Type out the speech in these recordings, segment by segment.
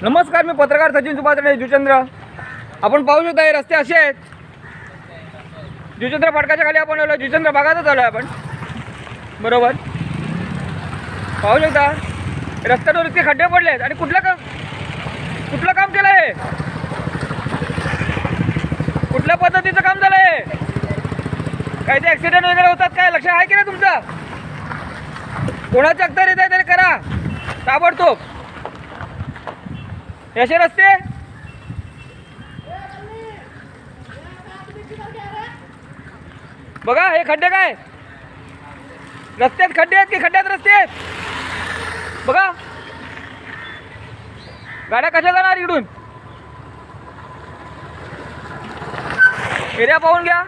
नमस्कार, मी पत्रकार सचिन सुभाष जुचंद्र. आपण पाहू शकता हे रस्ते असे आहेत. जुचंद्र फाटकाच्या खाली आपण आलो, जुचंद्र भागातच आलो आपण. बरोबर पाहू शकता रस्त्यावर इतके खड्डे पडले आहेत. आणि कुठलं काम केलं आहे, कुठल्या पद्धतीचं काम झालं आहे? काही ते ॲक्सिडेंट वगैरे होतात काय? लक्ष आहे की नाही तुमचं? कोणाच्या अख्तर येत आहे तरी करा ताबडतोब. असे रस्ते बघा, हे खड्डे काय रस्त्यात खड्डे आहेत की खड्ड्यात रस्ते आहेत? बघा गाड्या कशा जाणार इकडून? एरिया पाहून घ्या.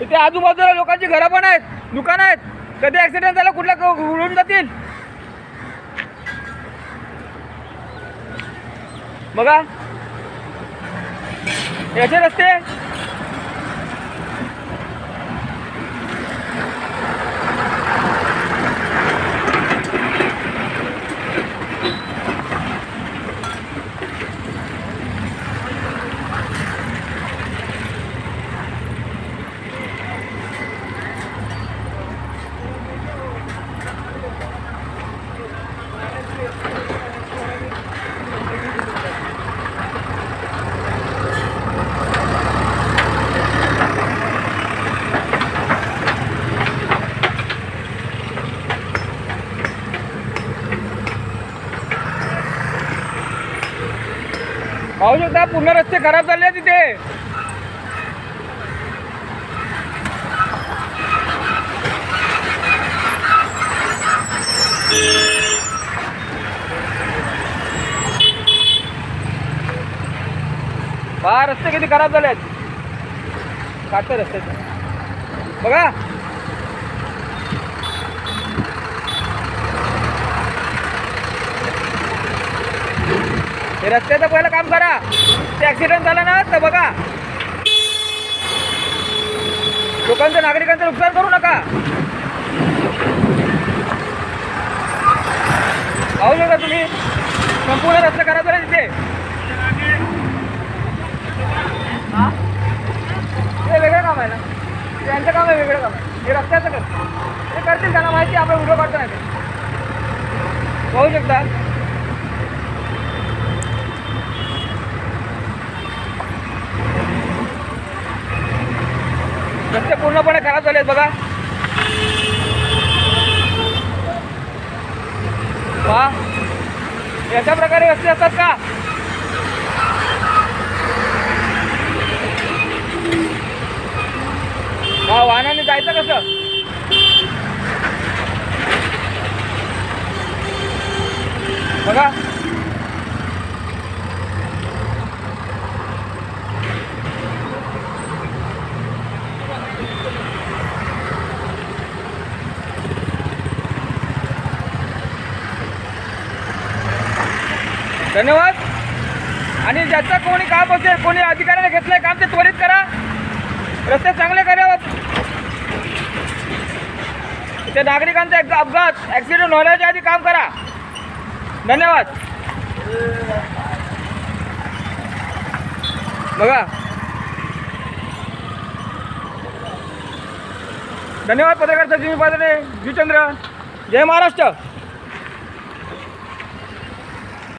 इथे आजूबाजूला लोकांची घरं पण आहेत, दुकानं आहेत. कधी ॲक्सिडेंट झाला कुठल्या उडून जातील. बघा याचे रस्ते. पाहू शकता पूर्ण रस्ते खराब झाले तिथे. पहा रस्ते किती खराब झाले आहेत. काटते रस्ते बघा. हे रस्त्याचं पहिलं काम करा. ते ॲक्सिडेंट झाला ना तर बघा, लोकांचं नागरिकांचं नुकसान करू नका. पाहू शकता तुम्ही संपूर्ण रस्ते खराब झाले तिथे. हे वेगळं काम आहे ना, त्यांचं काम आहे, वेगळं काम आहे. हे रस्त्याचं ते करतील, त्यांना माहिती आपण व्हिडिओ काढतो नाही. पाहू शकता रस्ते पूर्णपणे खराब झाले आहेत. बघा वा, अशा प्रकारे रस्ते असतात का? वा, वाहनाने जायचं कसं? बघा धन्यवाद. आणि ज्याचं कोणी काम असेल, कोणी अधिकाऱ्याने घेतलंय काम, ते त्वरित करा. रस्ते चांगले करा. ते नागरिकांचा अपघात ॲक्सिडेंट होण्याच्या आधी काम करा. धन्यवाद. बघा धन्यवाद. पत्रकार सचिन जुचंद्र. जय महाराष्ट्र.